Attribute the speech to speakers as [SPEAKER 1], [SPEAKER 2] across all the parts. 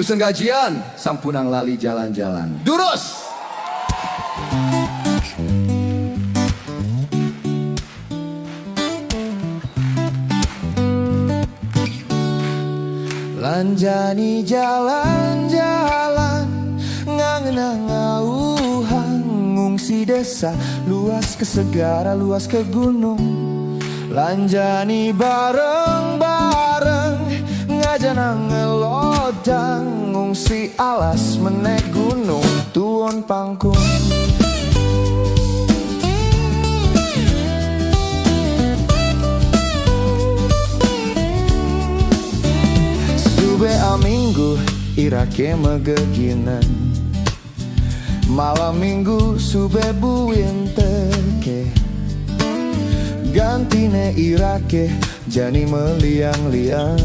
[SPEAKER 1] Usen gajian,
[SPEAKER 2] Sampunang lali jalan-jalan.
[SPEAKER 1] durus.
[SPEAKER 2] Lanjani jalan-jalan ngangenang ngauhan ngungsi desa luas ke segara luas ke gunung. Lanjani bareng-bareng ngajanang ngelodang ngungsi alas menek gunung tuon pangkung. Sube aminggu irake megeginan malam minggu sube buin teke gantine irake jani meliang-liang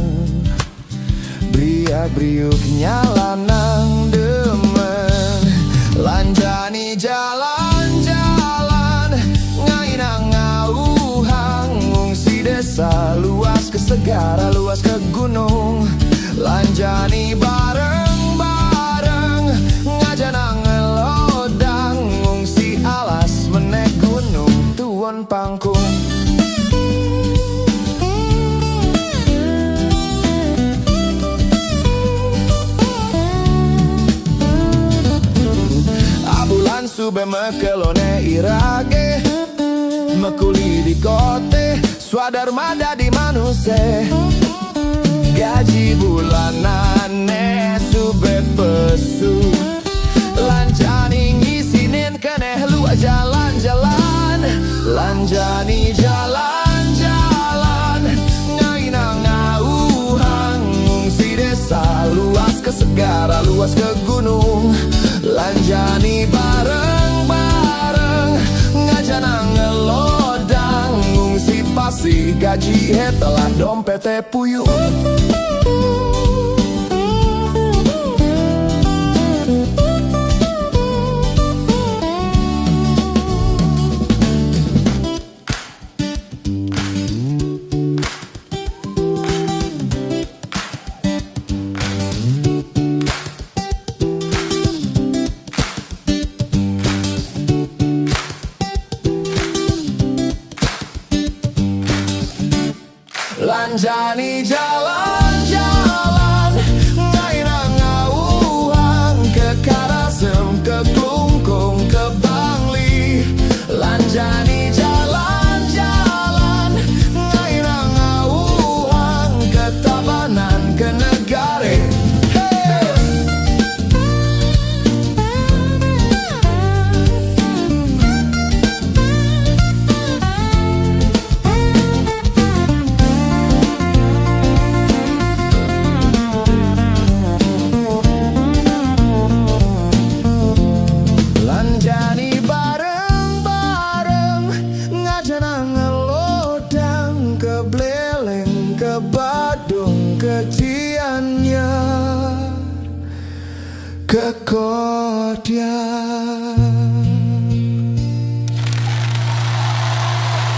[SPEAKER 2] bria briuk nyalanang demen. Lanjani jalan-jalan ngainang ngauhang ngungsi desa luas ke segara luas ke gunung. Lanjani bareng-bareng ngajanang ngelodang ngungsi alas menek gunung tuon pangkung. Abulan sube mekelone irage mekuli di kote swadar mada di manuse gaji bulanane sube pesu. Lanjani ngisinin keneh lu jalan-jalan. Lanjani jalan-jalan ngainang ngauhang ngungsi desa luas ke segara luas ke gunung. Lanjani bareng-bareng ngajanang ngelodang ngungsi pasti gaji telah dompete puyuh. Lanjani jalan-jalan ngainang ngauhang ke Karasem, ke Klungkung, ke Bangli. Lanjani jalan-jalan ngainang ngauhang ke Tabanan, ke Negare. Lanjani bareng-bareng ngajanang ngelodang ke Beleng, ke Badung, ke Cianyar, ke Kodian.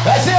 [SPEAKER 2] That's it.